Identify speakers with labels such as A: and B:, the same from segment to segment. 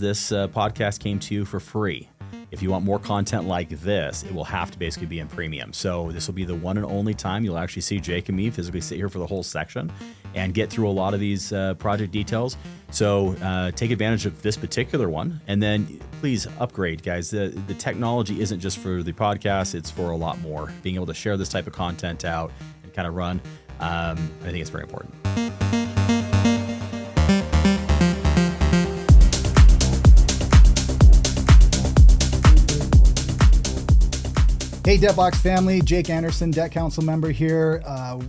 A: This podcast came to you for free. If you want more content like this, it will have to basically be in premium. So this will be the one and only time you'll actually see Jake and me physically sit here for the whole section and get through a lot of these project details. So take advantage of this particular one, and then please upgrade, guys. The technology isn't just for the podcast, it's for a lot more. Being able to share this type of content out and kind of run, I think it's very important.
B: Hey, Debtbox family, Jake Anderson, Debt Council member here.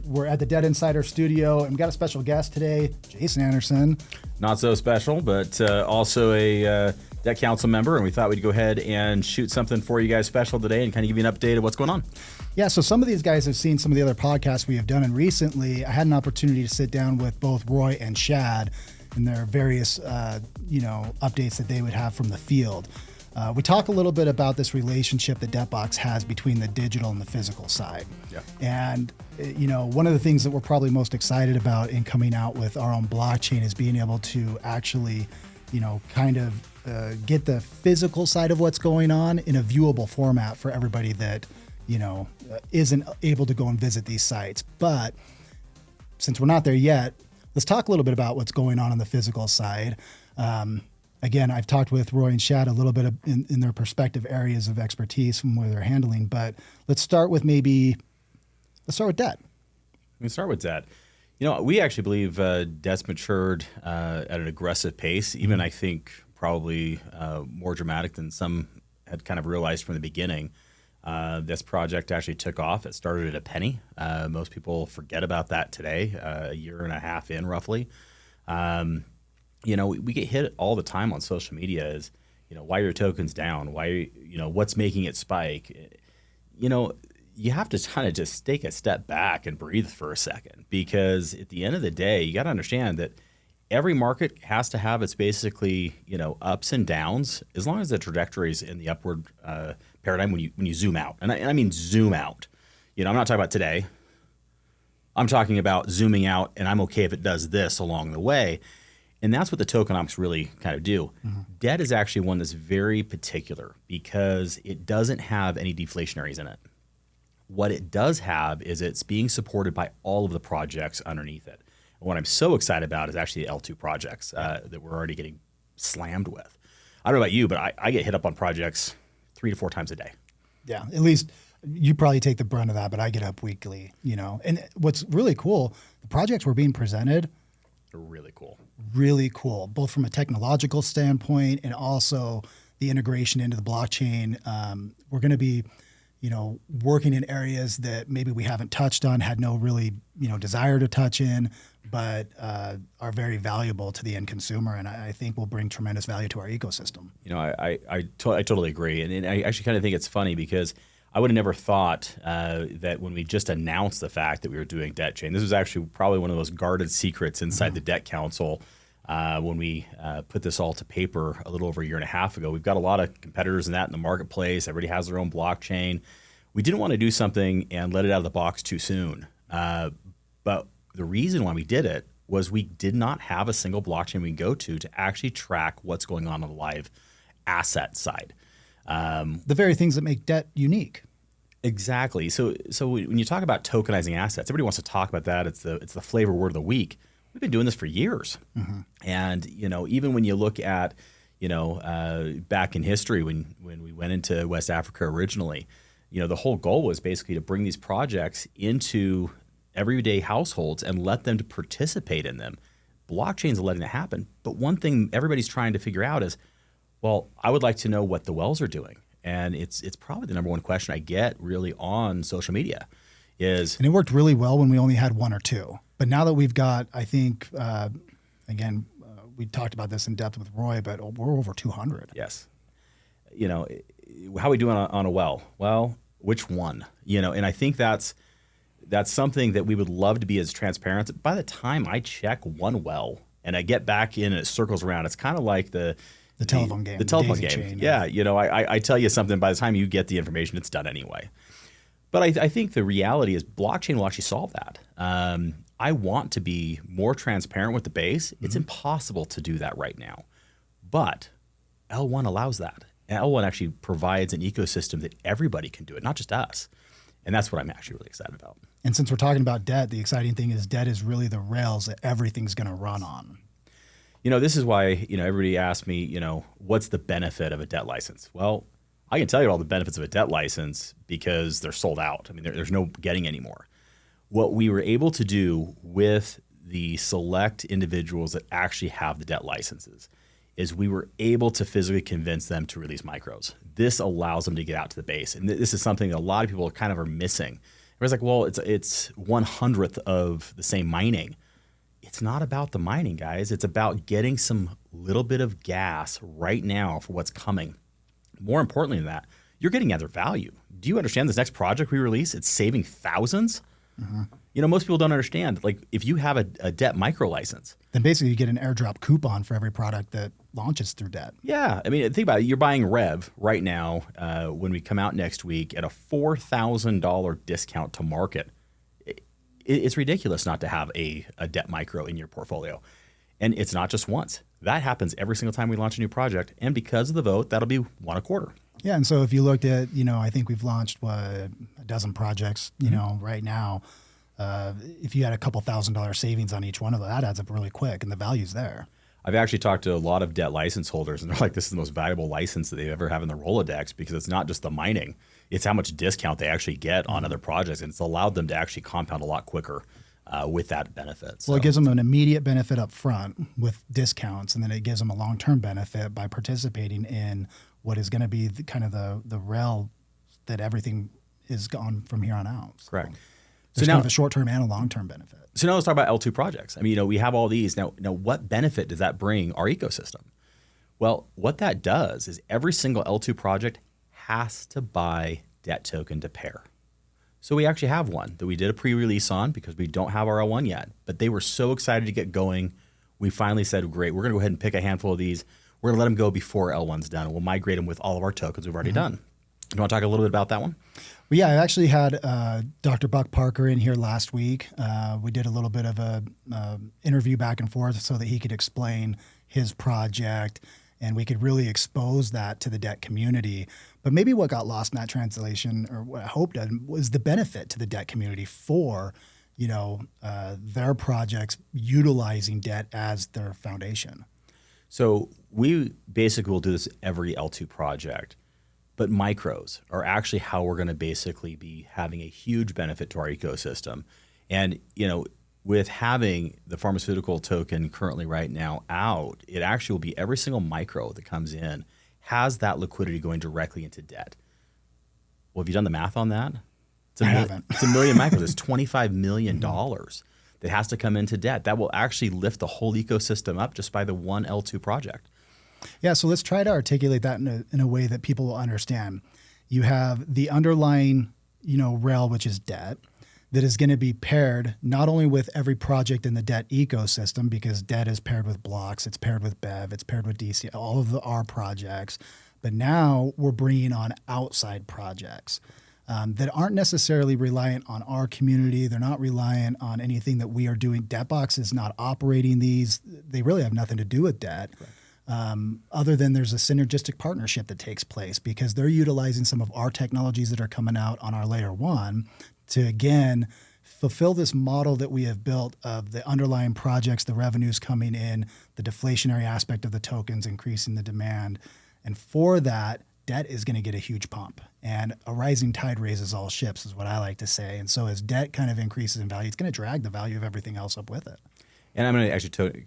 B: We're at the Debt Insider studio, and we got a special guest today, Jason Anderson.
A: Not so special, but also a Debt Council member, and we thought we'd go ahead and shoot something for you guys special today and kind of give you an update of what's going on.
B: Yeah, so some of these guys have seen some of the other podcasts we have done, and recently I had an opportunity to sit down with both Roy and Shad in their various updates that they would have from the field. We talk a little bit about this relationship that Debtbox has between the digital and the physical side.
A: Yeah.
B: And, one of the things that we're probably most excited about in coming out with our own blockchain is being able to actually, get the physical side of what's going on in a viewable format for everybody that, isn't able to go and visit these sites. But since we're not there yet, let's talk a little bit about what's going on the physical side. Again, I've talked with Roy and Shad a little bit in their respective areas of expertise from where they're handling, but let's start with debt.
A: We can start with debt. We actually believe debt's matured at an aggressive pace, even I think probably more dramatic than some had kind of realized from the beginning. This project actually took off. It started at a penny. Most people forget about that today, a year and a half in roughly. We get hit all the time on social media is, why are your tokens down? Why, what's making it spike? You have to kind of just take a step back and breathe for a second, because at the end of the day, you got to understand that every market has to have its basically, ups and downs, as long as the trajectory is in the upward paradigm when you zoom out. And I mean zoom out. I'm not talking about today. I'm talking about zooming out, and I'm okay if it does this along the way. And that's what the tokenomics really kind of do. Mm-hmm. Debt is actually one that's very particular because it doesn't have any deflationaries in it. What it does have is it's being supported by all of the projects underneath it. And what I'm so excited about is actually the L2 projects that we're already getting slammed with. I don't know about you, but I get hit up on projects 3 to 4 times a day.
B: Yeah, at least you probably take the brunt of that, but I get up weekly, And what's really cool, the projects were being presented.
A: They're really cool.
B: Really cool, both from a technological standpoint and also the integration into the blockchain. We're going to be, working in areas that maybe we haven't touched on, had no really, desire to touch in, but are very valuable to the end consumer, and I think will bring tremendous value to our ecosystem.
A: I totally agree, and I actually kind of think it's funny because I would have never thought that when we just announced the fact that we were doing debt chain, this was actually probably one of those guarded secrets inside the Debt Council when we put this all to paper a little over a year and a half ago. We've got a lot of competitors in the marketplace. Everybody has their own blockchain. We didn't want to do something and let it out of the box too soon. But the reason why we did it was we did not have a single blockchain we can go to actually track what's going on the live asset side.
B: The very things that make debt unique.
A: Exactly. So when you talk about tokenizing assets, everybody wants to talk about that. It's the flavor word of the week. We've been doing this for years. Mm-hmm. And, even when you look at, back in history when we went into West Africa originally, the whole goal was basically to bring these projects into everyday households and let them to participate in them. Blockchains are letting it happen. But one thing everybody's trying to figure out is, well, I would like to know what the wells are doing. And it's probably the number one question I get really on social media is...
B: And it worked really well when we only had 1 or 2. But now that we've got, I think, we talked about this in depth with Roy, but we're over 200.
A: Yes. How are we doing on a well? Well, which one? And I think that's something that we would love to be as transparent. By the time I check one well and I get back in and it circles around, it's kind of like the
B: telephone game.
A: The telephone game. Yeah. I tell you something, by the time you get the information, it's done anyway. But I think the reality is blockchain will actually solve that. I want to be more transparent with the base. It's impossible to do that right now. But L1 allows that. And L1 actually provides an ecosystem that everybody can do it, not just us. And that's what I'm actually really excited about.
B: And since we're talking about debt, the exciting thing is debt is really the rails that everything's going to run on.
A: This is why, everybody asks me, what's the benefit of a debt license? Well, I can tell you all the benefits of a debt license because they're sold out. I mean, there's no getting anymore. What we were able to do with the select individuals that actually have the debt licenses is we were able to physically convince them to release micros. This allows them to get out to the base. And this is something that a lot of people kind of are missing. Everyone's like, well, it's 1/100th of the same mining. It's not about the mining, guys. It's about getting some little bit of gas right now for what's coming. More importantly than that, you're getting other value. Do you understand this next project we release? It's saving thousands. Mm-hmm. Most people don't understand. Like, if you have a debt micro license,
B: then basically you get an airdrop coupon for every product that launches through debt.
A: Yeah. I mean, think about it. You're buying Rev right now when we come out next week at a $4,000 discount to market. It's ridiculous not to have a debt micro in your portfolio. And it's not just once. That happens every single time we launch a new project. And because of the vote, that'll be 1 a quarter.
B: Yeah. And so if you looked at, I think we've launched a dozen projects, right now. If you had a couple $1,000 savings on each one of them, that adds up really quick, and the value's there.
A: I've actually talked to a lot of debt license holders, and they're like, this is the most valuable license that they ever have in their Rolodex because it's not just the mining. It's how much discount they actually get on other projects, and it's allowed them to actually compound a lot quicker with that benefit.
B: Well, it gives them an immediate benefit up front with discounts, and then it gives them a long-term benefit by participating in what is going to be the rail that everything is gone from here on out. So
A: correct.
B: There's kind of a short-term and a long-term benefit.
A: So now let's talk about L2 projects. I mean, we have all these. Now, what benefit does that bring our ecosystem? Well, what that does is every single L2 project has to buy debt token to pair. So we actually have one that we did a pre-release on because we don't have our L1 yet. But they were so excited to get going. We finally said, great, we're going to go ahead and pick a handful of these. We're going to let them go before L1's done. And we'll migrate them with all of our tokens we've already done. You want to talk a little bit about that one?
B: Well, yeah, I actually had Dr. Buck Parker in here last week. We did a little bit of a interview back and forth so that he could explain his project and we could really expose that to the debt community. But maybe what got lost in that translation, or what I hoped was the benefit to the debt community for, their projects utilizing debt as their foundation.
A: So we basically will do this every L2 project. But micros are actually how we're going to basically be having a huge benefit to our ecosystem. And, with having the pharmaceutical token currently right now out, it actually will be every single micro that comes in has that liquidity going directly into debt. Well, have you done the math on that?
B: I haven't.
A: It's 1 million micros. It's $25 million that has to come into debt. That will actually lift the whole ecosystem up just by the one L2 project.
B: Yeah, so let's try to articulate that in a way that people will understand. You have the underlying, rail, which is debt, that is going to be paired not only with every project in the debt ecosystem, because debt is paired with blocks, it's paired with BEV, it's paired with DC, all of our projects, but now we're bringing on outside projects that aren't necessarily reliant on our community. They're not reliant on anything that we are doing. Debtbox is not operating these. They really have nothing to do with debt. Right. Other than there's a synergistic partnership that takes place because they're utilizing some of our technologies that are coming out on our layer one to, again, fulfill this model that we have built of the underlying projects, the revenues coming in, the deflationary aspect of the tokens, increasing the demand. And for that, debt is going to get a huge pump. And a rising tide raises all ships is what I like to say. And so as debt kind of increases in value, it's going to drag the value of everything else up with it.
A: And I'm going to actually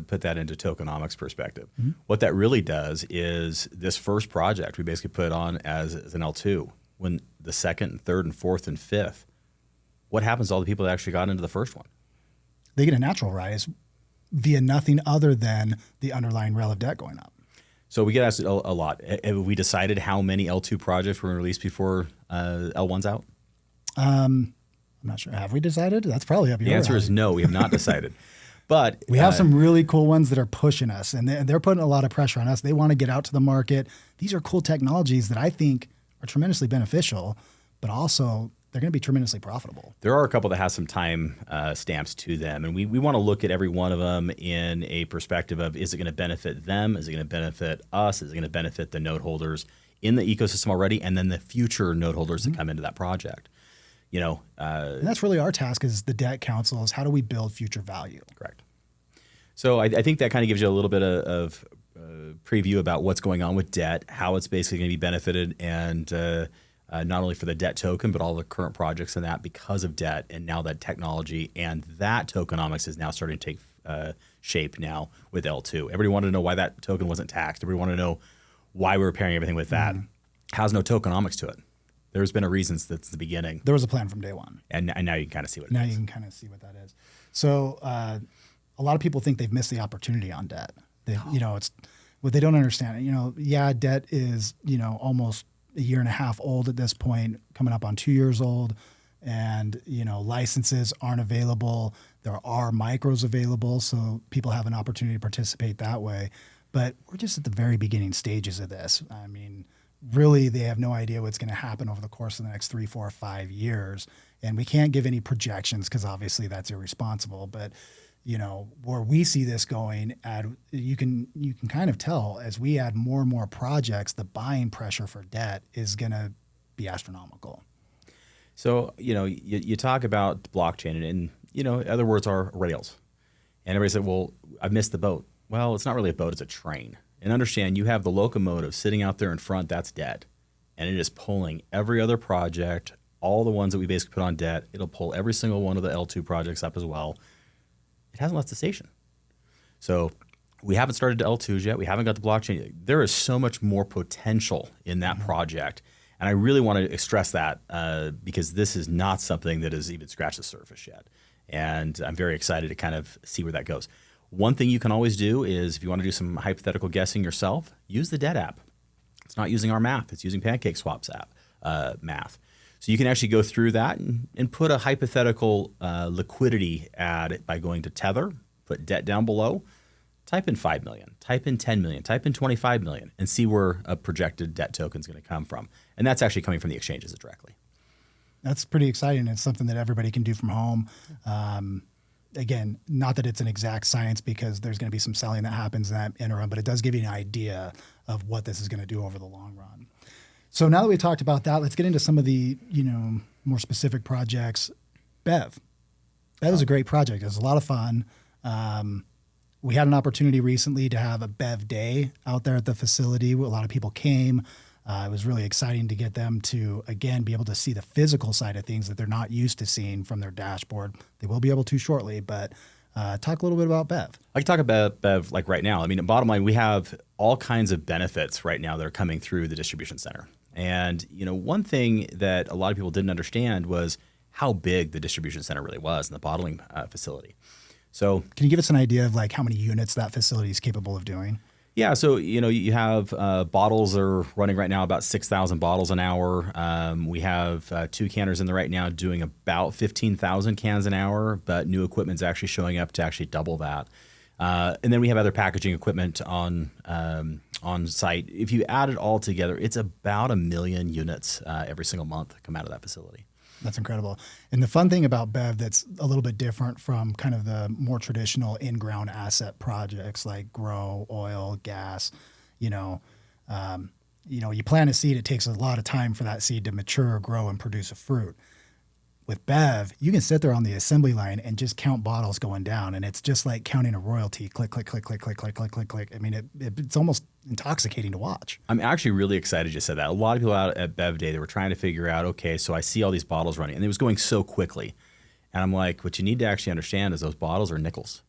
A: put that into tokenomics perspective. Mm-hmm. What that really does is this first project we basically put on as an L2. When the second, and third, and fourth, and fifth, what happens to all the people that actually got into the first one?
B: They get a natural rise via nothing other than the underlying rail of debt going up.
A: So we get asked a lot. Have we decided how many L2 projects we're going to release before L1's out?
B: I'm not sure. Have we decided? That's probably up your
A: The answer is no, we have not decided. But
B: we have some really cool ones that are pushing us, and they're putting a lot of pressure on us. They want to get out to the market. These are cool technologies that I think are tremendously beneficial, but also they're going to be tremendously profitable.
A: There are a couple that have some time stamps to them, and we want to look at every one of them in a perspective of, is it going to benefit them? Is it going to benefit us? Is it going to benefit the node holders in the ecosystem already, and then the future node holders that come into that project?
B: And that's really our task as the debt council, is how do we build future value?
A: Correct. So I think that kind of gives you a little bit of preview about what's going on with debt, how it's basically going to be benefited, and not only for the debt token, but all the current projects and that because of debt, and now that technology and that tokenomics is now starting to take shape now with L2. Everybody wanted to know why that token wasn't taxed. Everybody wanted to know why we were pairing everything with that. Has no tokenomics to it. There's been a reason since the beginning.
B: There was a plan from day one.
A: And now you can kind of see what it is.
B: Now you can kind of see what that is. So a lot of people think they've missed the opportunity on debt. It's what they don't understand. Debt is, almost a year and a half old at this point, coming up on 2 years old. And, licenses aren't available. There are micros available, so people have an opportunity to participate that way. But we're just at the very beginning stages of this. I mean, really, they have no idea what's going to happen over the course of the next 3, 4, 5 years. And we can't give any projections because obviously that's irresponsible. But, where we see this going, you can kind of tell as we add more and more projects, the buying pressure for debt is going to be astronomical.
A: So, you talk about blockchain and other words are rails. And everybody said, well, I missed the boat. Well, it's not really a boat, it's a train. And understand you have the locomotive sitting out there in front, that's debt. And it is pulling every other project, all the ones that we basically put on debt. It'll pull every single one of the L2 projects up as well. It hasn't left the station. So we haven't started L2s yet. We haven't got the blockchain yet. There is so much more potential in that project. And I really want to stress that because this is not something that has even scratched the surface yet. And I'm very excited to kind of see where that goes. One thing you can always do is if you want to do some hypothetical guessing yourself, use the debt app. It's not using our math. It's using PancakeSwap's app math. So you can actually go through that and put a hypothetical liquidity ad by going to Tether, put debt down below, type in 5 million, type in 10 million, type in 25 million, and see where a projected debt token is going to come from. And that's actually coming from the exchanges directly.
B: That's pretty exciting. It's something that everybody can do from home. Again, not that it's an exact science because there's going to be some selling that happens in that interim, but it does give you an idea of what this is going to do over the long run. So now that we've talked about that, let's get into some of the, more specific projects. Bev is a great project. It was a lot of fun. We had an opportunity recently to have a Bev Day out there at the facility. A lot of people came. It was really exciting to get them to, again, be able to see the physical side of things that they're not used to seeing from their dashboard. They will be able to shortly, but talk a little bit about Bev.
A: I can talk about Bev like right now. I mean, bottom line, we have all kinds of benefits right now that are coming through the distribution center. And, one thing that a lot of people didn't understand was how big the distribution center really was in the bottling facility. So
B: can you give us an idea of like how many units that facility is capable of doing?
A: Yeah, so you have bottles are running right now about 6,000 bottles an hour. We have 2 canners in there right now doing about 15,000 cans an hour, but new equipment's actually showing up to actually double that. And then we have other packaging equipment on site. If you add it all together, it's about 1 million units every single month come out of that facility.
B: That's incredible. And the fun thing about Bev that's a little bit different from kind of the more traditional in-ground asset projects like grow, oil, gas, you plant a seed, it takes a lot of time for that seed to mature, grow, and produce a fruit. With Bev, you can sit there on the assembly line and just count bottles going down, and it's just like counting a royalty. Click, click, click, click, click, click, click, click, click. I mean, it's almost intoxicating to watch. I'm
A: actually really excited you said that. A lot of people out at Bev Day, they were trying to figure out, okay, so I see all these bottles running, and it was going so quickly. And I'm like, what you need to actually understand is those bottles are nickels.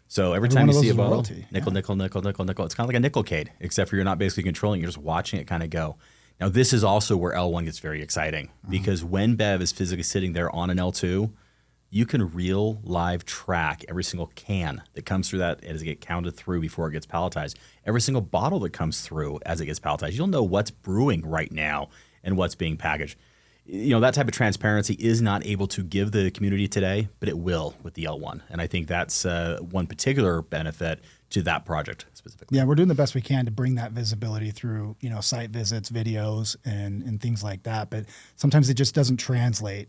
A: So every time you see a bottle, royalty. Nickel, nickel, nickel, nickel, nickel. It's kind of like a nickelcade, except for you're not basically controlling, you're just watching it kind of go. Now, this is also where L1 gets very exciting because when Bev is physically sitting there on an L2, you can real live track every single can that comes through that as it gets counted through before it gets palletized. Every single bottle that comes through as it gets palletized. You'll know what's brewing right now and what's being packaged. That type of transparency is not able to give the community today, but it will with the L1. And I think that's one particular benefit to that project specifically.
B: Yeah, we're doing the best we can to bring that visibility through, site visits, videos, and things like that. But sometimes it just doesn't translate,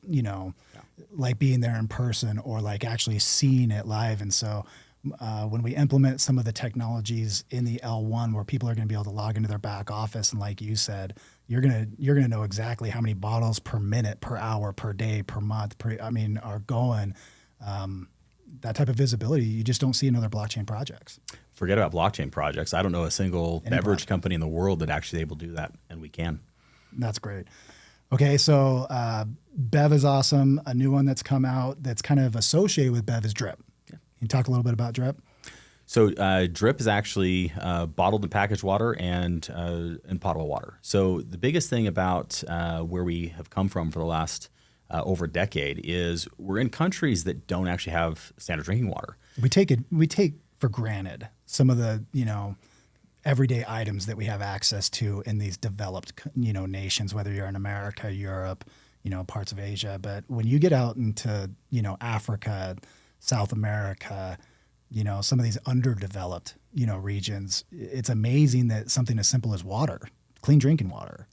B: like being there in person or like actually seeing it live. And so when we implement some of the technologies in the L1 where people are going to be able to log into their back office, and like you said, you're gonna know exactly how many bottles per minute, per hour, per day, per month, are going. That type of visibility you just don't see in other blockchain projects.
A: Forget about blockchain projects. I don't know a single beverage company in the world that actually is able to do that, and we can.
B: That's great. Okay, so Bev is awesome. A new one that's come out that's kind of associated with Bev is Drip. Yeah. Can you talk a little bit about Drip?
A: So Drip is actually bottled and packaged water and potable water. So the biggest thing about where we have come from for the last over a decade is we're in countries that don't actually have standard drinking water.
B: We take for granted some of the everyday items that we have access to in these developed nations, whether you're in America, Europe, parts of Asia. But when you get out into Africa, South America, some of these underdeveloped regions, it's amazing that something as simple as water, clean drinking water.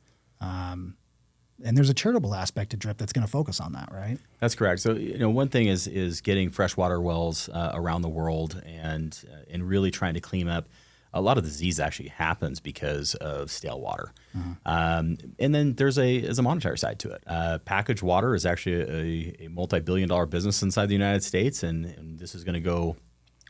B: And there's a charitable aspect to Drip that's going to focus on that, right?
A: That's correct. So, one thing is getting freshwater wells around the world and really trying to clean up. A lot of disease actually happens because of stale water. And then there's a monetary side to it. Packaged water is actually a multi-billion-dollar business inside the United States, and this is going to go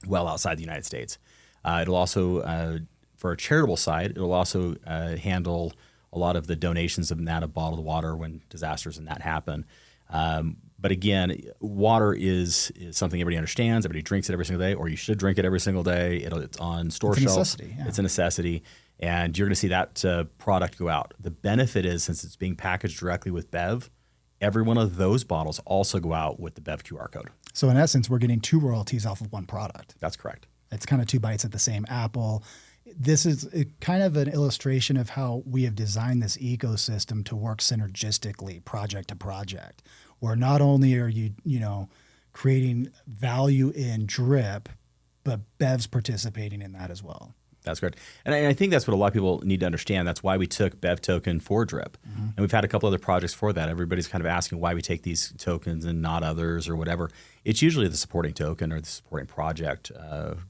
A: well outside the United States. It'll also, for a charitable side, it'll also handle a lot of the donations of bottled water when disasters and that happen. But again, water is something everybody understands. Everybody drinks it every single day, or you should drink it every single day. It's on store shelves.
B: It's a necessity. Yeah.
A: It's a necessity, and you're going to see that product go out. The benefit is, since it's being packaged directly with Bev, every one of those bottles also go out with the Bev QR code.
B: So in essence, we're getting 2 royalties off of one product.
A: That's correct.
B: It's kind of 2 bites at the same apple. This is kind of an illustration of how we have designed this ecosystem to work synergistically, project to project, where not only are you, creating value in Drip, but Bev's participating in that as well.
A: That's correct. And I think that's what a lot of people need to understand. That's why we took Bev token for Drip. And we've had a couple other projects for that. Everybody's kind of asking why we take these tokens and not others or whatever. It's usually the supporting token or the supporting project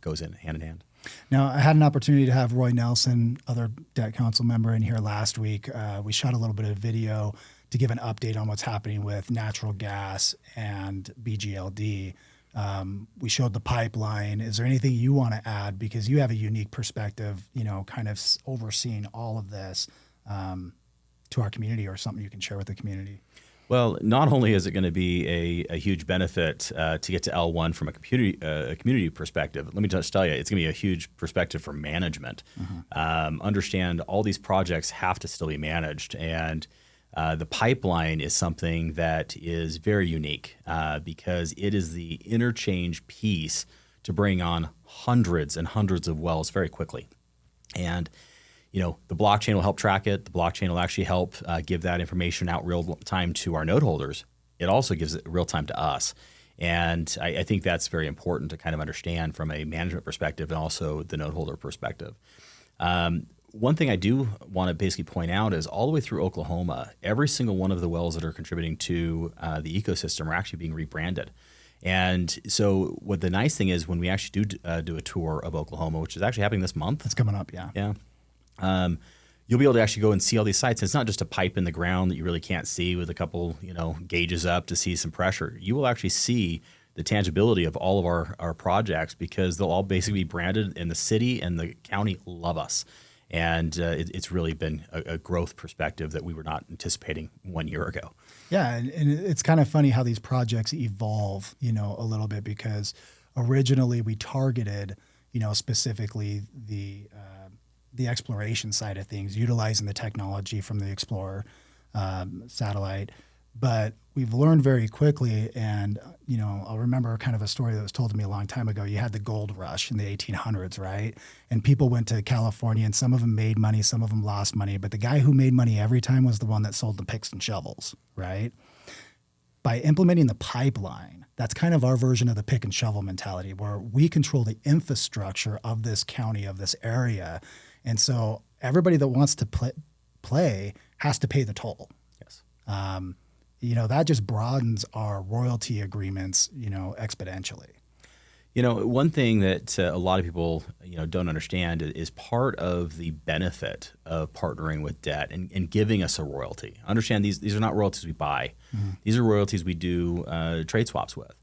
A: goes in hand.
B: Now, I had an opportunity to have Roy Nelson, other debt council member, in here last week. We shot a little bit of video to give an update on what's happening with natural gas and BGLD. We showed the pipeline. Is there anything you want to add? Because you have a unique perspective, kind of overseeing all of this to our community, or something you can share with the community.
A: Well, not only is it going to be a huge benefit to get to L1 from a community perspective, let me just tell you, it's going to be a huge perspective for management. Understand all these projects have to still be managed, and the pipeline is something that is very unique because it is the interchange piece to bring on hundreds and hundreds of wells very quickly. And the blockchain will help track it. The blockchain will actually help give that information out real time to our node holders. It also gives it real time to us. And I think that's very important to kind of understand from a management perspective and also the node holder perspective. One thing I do want to basically point out is all the way through Oklahoma, every single one of the wells that are contributing to the ecosystem are actually being rebranded. And so what the nice thing is when we actually do a tour of Oklahoma, which is actually happening this month.
B: It's coming up, yeah.
A: Yeah. You'll be able to actually go and see all these sites. It's not just a pipe in the ground that you really can't see with a couple, gauges up to see some pressure. You will actually see the tangibility of all of our projects because they'll all basically be branded, and the city and the county love us. And it's really been a growth perspective that we were not anticipating 1 year ago.
B: Yeah, and it's kind of funny how these projects evolve, a little bit, because originally we targeted, specifically the exploration side of things, utilizing the technology from the Explorer satellite. But we've learned very quickly, and I'll remember kind of a story that was told to me a long time ago. You had the gold rush in the 1800s, right? And people went to California, and some of them made money, some of them lost money. But the guy who made money every time was the one that sold the picks and shovels, right? by implementing the pipeline, that's kind of our version of the pick and shovel mentality, where we control the infrastructure of this county, of this area. And so everybody that wants to play has to pay the toll.
A: Yes.
B: That just broadens our royalty agreements, exponentially.
A: One thing that a lot of people, don't understand is part of the benefit of partnering with debt and giving us a royalty. Understand these are not royalties we buy. Mm-hmm. These are royalties we do trade swaps with.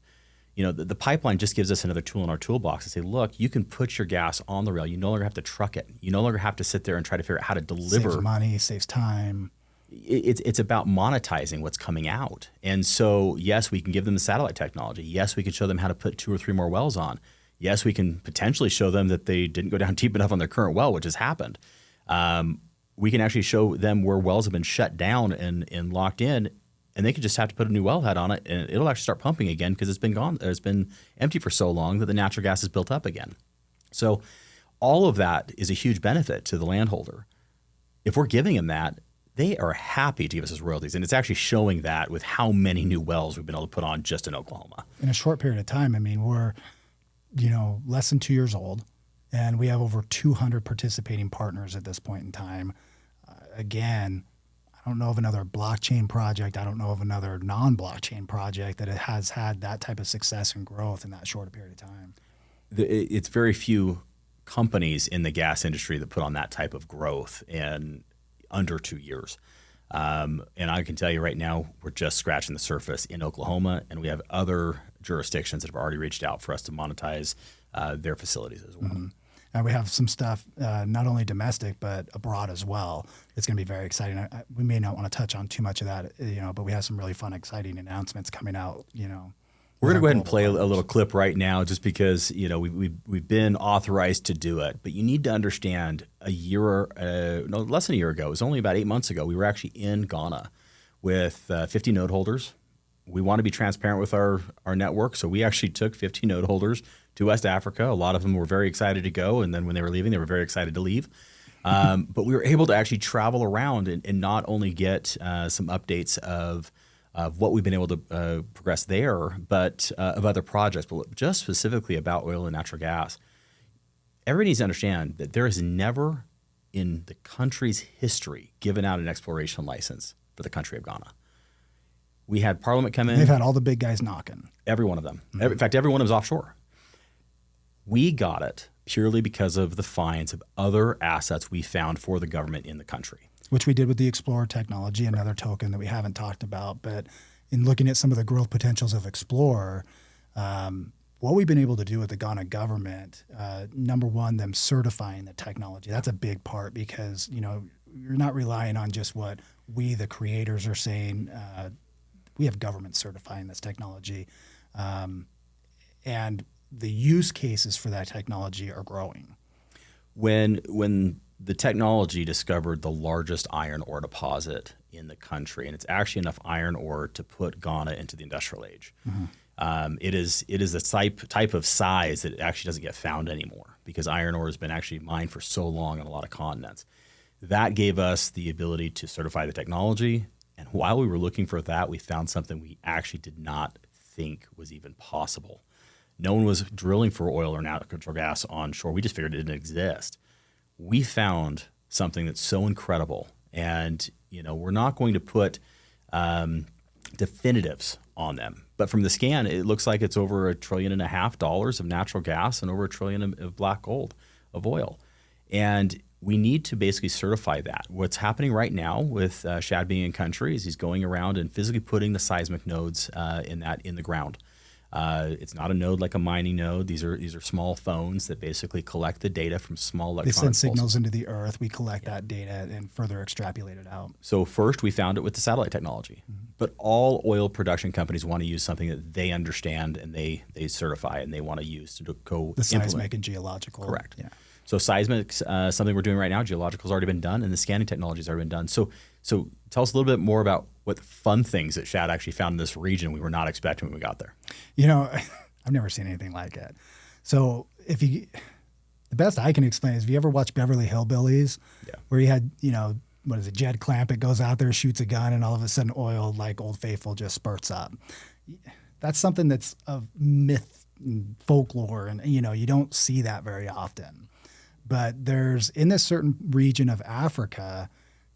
A: The pipeline just gives us another tool in our toolbox to say, look, you can put your gas on the rail. You no longer have to truck it. You no longer have to sit there and try to figure out how to deliver.
B: Saves money, saves time.
A: It's about monetizing what's coming out. And so, yes, we can give them the satellite technology. Yes, we can show them how to put 2 or 3 more wells on. Yes, we can potentially show them that they didn't go down deep enough on their current well, which has happened. We can actually show them where wells have been shut down and locked in, and they could just have to put a new wellhead on it, and it'll actually start pumping again because it's been empty for so long that the natural gas is built up again. So all of that is a huge benefit to the landholder. If we're giving them that, they are happy to give us those royalties. And it's actually showing that with how many new wells we've been able to put on just in Oklahoma.
B: In a short period of time, we're, less than 2 years old, and we have over 200 participating partners at this point in time. Again, I don't know of another blockchain project. I don't know of another non-blockchain project that has had that type of success and growth in that short period of time.
A: It's very few companies in the gas industry that put on that type of growth in under 2 years. And I can tell you right now, we're just scratching the surface in Oklahoma, and we have other jurisdictions that have already reached out for us to monetize their facilities as well. Mm-hmm.
B: And we have some stuff, not only domestic, but abroad as well. It's going to be very exciting. We may not want to touch on too much of that, but we have some really fun, exciting announcements coming out,
A: We're going to go ahead and play a little clip right now just because, we've been authorized to do it. But you need to understand less than a year ago, it was only about 8 months ago, we were actually in Ghana with 50 node holders. We want to be transparent with our network, so we actually took 50 node holders to West Africa. A lot of them were very excited to go, and then when they were leaving, they were very excited to leave. But we were able to actually travel around and not only get some updates of what we've been able to progress there, but of other projects, but just specifically about oil and natural gas. Everybody needs to understand that there has never in the country's history given out an exploration license for the country of Ghana. We had Parliament come in.
B: They've had all the big guys knocking.
A: Every one of them. Mm-hmm. In fact, every one of them is offshore. We got it purely because of the finds of other assets we found for the government in the country.
B: Which we did with the Explorer technology, another token that we haven't talked about. But in looking at some of the growth potentials of Explorer, what we've been able to do with the Ghana government, number one, them certifying the technology. That's a big part because, you're not relying on just what we, the creators, are saying. We have government certifying this technology. And the use cases for that technology are growing.
A: When the technology discovered the largest iron ore deposit in the country, and it's actually enough iron ore to put Ghana into the industrial age. Mm-hmm. It is a type of size that actually doesn't get found anymore because iron ore has been actually mined for so long on a lot of continents. That gave us the ability to certify the technology, and while we were looking for that, we found something we actually did not think was even possible. No one was drilling for oil or natural gas onshore. We just figured it didn't exist. We found something that's so incredible, and we're not going to put definitives on them. But from the scan, it looks like it's over $1.5 trillion of natural gas and over $1 trillion of black gold, of oil. And we need to basically certify that. What's happening right now with Shad being in country is he's going around and physically putting the seismic nodes in the ground. It's not a node like a mining node. These are small phones that basically collect the data from small electronic
B: They send signals
A: pulses
B: into the earth. We collect that data and further extrapolate it out.
A: So first we found it with the satellite technology. Mm-hmm. But all oil production companies want to use something that they understand and they certify and they want to use to go
B: the
A: implement.
B: seismic and geological.
A: Correct.
B: Yeah.
A: So seismic's something we're doing right now. Geological's already been done, and the scanning technology's already been done. So tell us a little bit more about what fun things that Shad actually found in this region we were not expecting when we got there.
B: I've never seen anything like it. So the best I can explain is, if you ever watch Beverly Hillbillies, where you had, what is it, Jed Clampett goes out there, shoots a gun, and all of a sudden oil like Old Faithful just spurts up. That's something that's of myth and folklore, and you don't see that very often. But there's, in this certain region of Africa,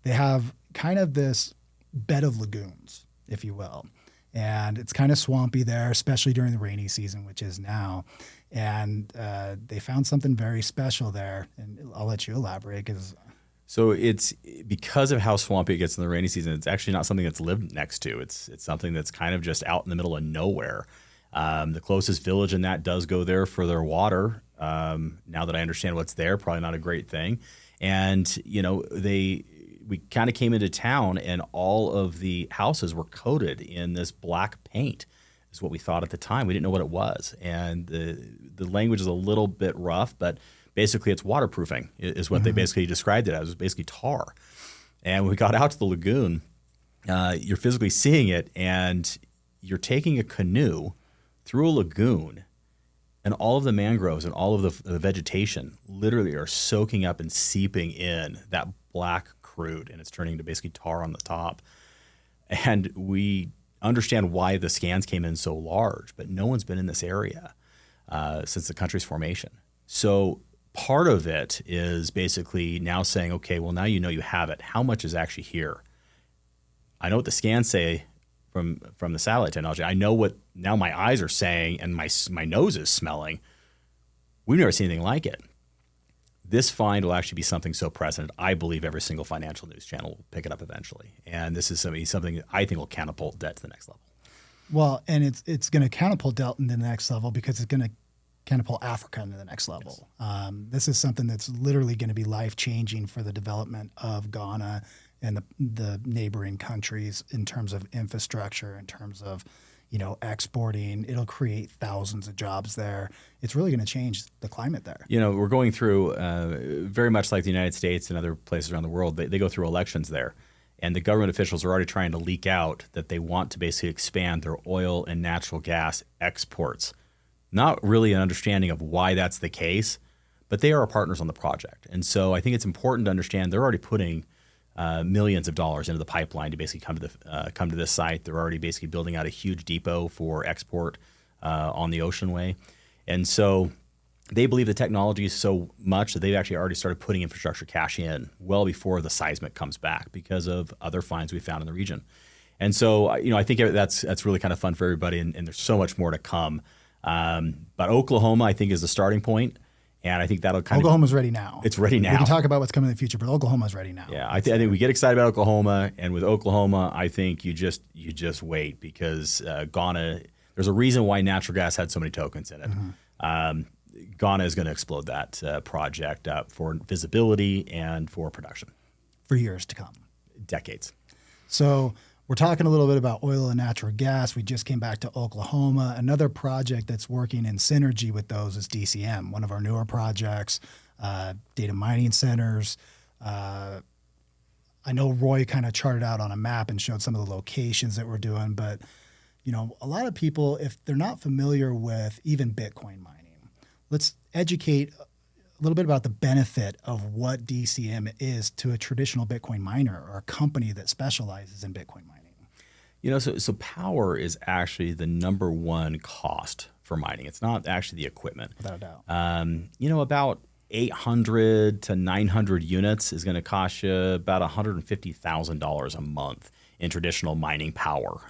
B: they have kind of this bed of lagoons, if you will. And it's kind of swampy there, especially during the rainy season, which is now. And they found something very special there. And I'll let you elaborate.
A: So it's because of how swampy it gets in the rainy season, it's actually not something that's lived next to. It's something that's kind of just out in the middle of nowhere. The closest village in that does go there for their water. Now that I understand what's there, probably not a great thing. And, we kind of came into town and all of the houses were coated in this black paint is what we thought at the time. We didn't know what it was. And the language is a little bit rough, but basically it's waterproofing is what they basically described it as. It was basically tar. And when we got out to the lagoon, you're physically seeing it and you're taking a canoe through a lagoon, and all of the mangroves and all of the vegetation literally are soaking up and seeping in that black crude, and it's turning to basically tar on the top. And we understand why the scans came in so large, but no one's been in this area since the country's formation. So part of it is basically now saying, okay, well, now you have it. How much is actually here? I know what the scans say from the satellite technology. I know what now my eyes are saying and my nose is smelling. We've never seen anything like it. This find will actually be something so present, I believe every single financial news channel will pick it up eventually. And this is something that I think will catapult debt to the next level.
B: Well, and it's going to catapult debt into the next level because it's going to catapult Africa into the next level. Yes. This is something that's literally going to be life-changing for the development of Ghana and the neighboring countries in terms of infrastructure, in terms of, exporting. It'll create thousands of jobs there. It's really going to change the climate there.
A: We're going through, very much like the United States and other places around the world, they go through elections there. And the government officials are already trying to leak out that they want to basically expand their oil and natural gas exports. Not really an understanding of why that's the case, but they are our partners on the project. And so I think it's important to understand they're already putting millions of dollars into the pipeline to basically come to this site. They're already basically building out a huge depot for export on the Oceanway. And so they believe the technology is so much that they've actually already started putting infrastructure cash in well before the seismic comes back because of other finds we found in the region. And so, I think that's really kind of fun for everybody, and there's so much more to come. But Oklahoma, I think, is the starting point. And I think that'll
B: Oklahoma's ready now.
A: It's ready now.
B: We can talk about what's coming in the future, but Oklahoma's ready now.
A: Yeah, I think we get excited about Oklahoma, and with Oklahoma, I think you just wait because Ghana. There's a reason why natural gas had so many tokens in it. Mm-hmm. Ghana is going to explode that project for visibility and for production
B: for years to come,
A: decades.
B: So we're talking a little bit about oil and natural gas. We just came back to Oklahoma. Another project that's working in synergy with those is DCM, one of our newer projects, data mining centers. I know Roy kind of charted out on a map and showed some of the locations that we're doing, but a lot of people, if they're not familiar with even Bitcoin mining, let's educate a little bit about the benefit of what DCM is to a traditional Bitcoin miner or a company that specializes in Bitcoin mining.
A: So power is actually the number one cost for mining. It's not actually the equipment.
B: Without a doubt.
A: About 800 to 900 units is going to cost you about $150,000 a month in traditional mining power.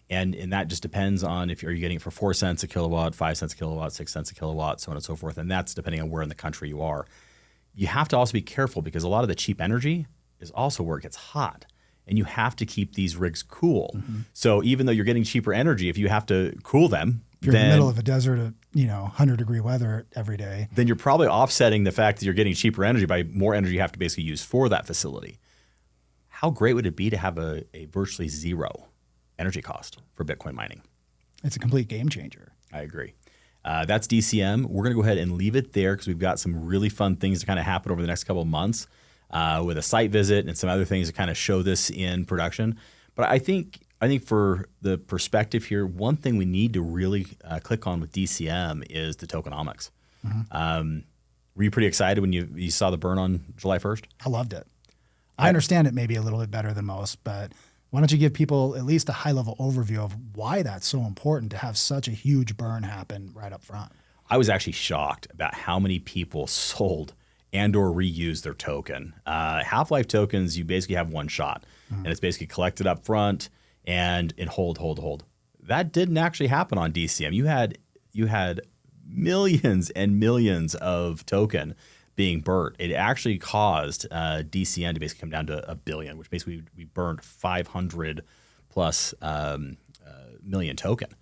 A: And that just depends on if you're getting it for 4 cents a kilowatt, 5 cents a kilowatt, 6 cents a kilowatt, so on and so forth. And that's depending on where in the country you are. You have to also be careful because a lot of the cheap energy is also where it gets hot. And you have to keep these rigs cool. Mm-hmm. So even though you're getting cheaper energy, if you have to cool them,
B: if you're in the middle of a desert at 100-degree weather every day,
A: then you're probably offsetting the fact that you're getting cheaper energy by more energy you have to basically use for that facility. How great would it be to have a virtually zero energy cost for Bitcoin mining?
B: It's a complete game changer.
A: I agree. That's DCM. We're going to go ahead and leave it there because we've got some really fun things to kind of happen over the next couple of months with a site visit and some other things to kind of show this in production. But I think for the perspective here, one thing we need to really click on with DCM is the tokenomics. Mm-hmm. Were you pretty excited when you saw the burn on July 1st?
B: I loved it. I understand it maybe a little bit better than most, but why don't you give people at least a high level overview of why that's so important to have such a huge burn happen right up front?
A: I was actually shocked about how many people sold and or reused their token. Half-life tokens, you basically have one shot, and it's basically collected up front and hold. That didn't actually happen on DCM. You had millions and millions of token being burnt. It actually caused DCN to basically come down to 1 billion, which basically we burned 500 plus million token.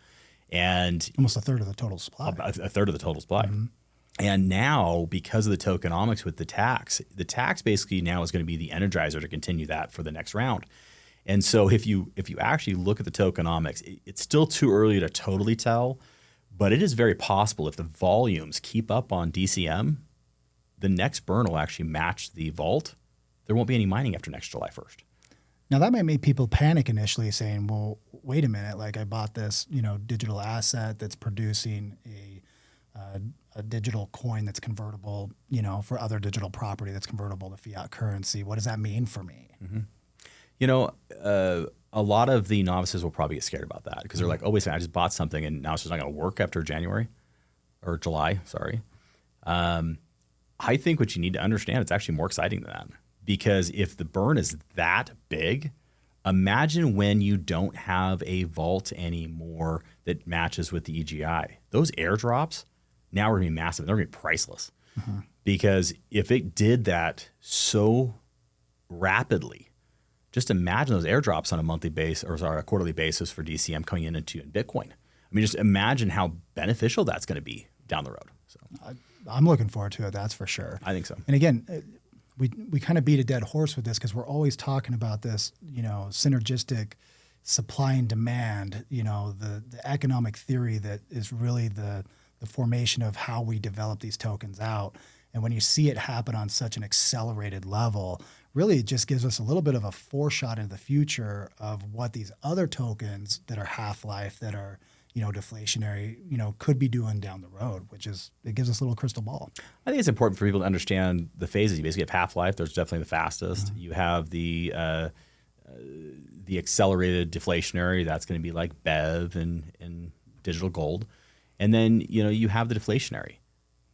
A: And
B: Almost a third of the total supply.
A: a third of the total supply. And now, because of the tokenomics with the tax basically now is going to be the energizer to continue that for the next round. And so if you actually look at the tokenomics, it's still too early to totally tell, but it is very possible if the volumes keep up on DCM, the next burn will actually match the vault. There won't be any mining after next July 1st.
B: Now that might make people panic initially, saying, well, wait a minute, like I bought this, digital asset that's producing a digital coin that's convertible, for other digital property that's convertible to fiat currency. What does that mean for me?
A: A lot of the novices will probably get scared about that because they're like, oh, wait a second, I just bought something and now it's just not going to work after January or July, sorry. I think what you need to understand, it's actually more exciting than that. Because if the burn is that big, imagine when you don't have a vault anymore that matches with the EGI. Those airdrops now are going to be massive. They're going to be priceless. Because if it did that so rapidly, just imagine those airdrops on a monthly basis or a quarterly basis for DCM coming in Bitcoin. I mean, just imagine how beneficial that's going to be down the road. So
B: I'm looking forward to it. That's for sure.
A: I think so.
B: And again, we kind of beat a dead horse with this because we're always talking about this, synergistic supply and demand, the economic theory that is really the formation of how we develop these tokens out. And when you see it happen on such an accelerated level, really it just gives us a little bit of a foreshot into the future of what these other tokens that are half-life, that are, deflationary, could be doing down the road, it gives us a little crystal ball.
A: I think it's important for people to understand the phases. You basically have half-life. There's definitely the fastest. You have the accelerated deflationary. That's going to be like BEV and digital gold. And then, you have the deflationary.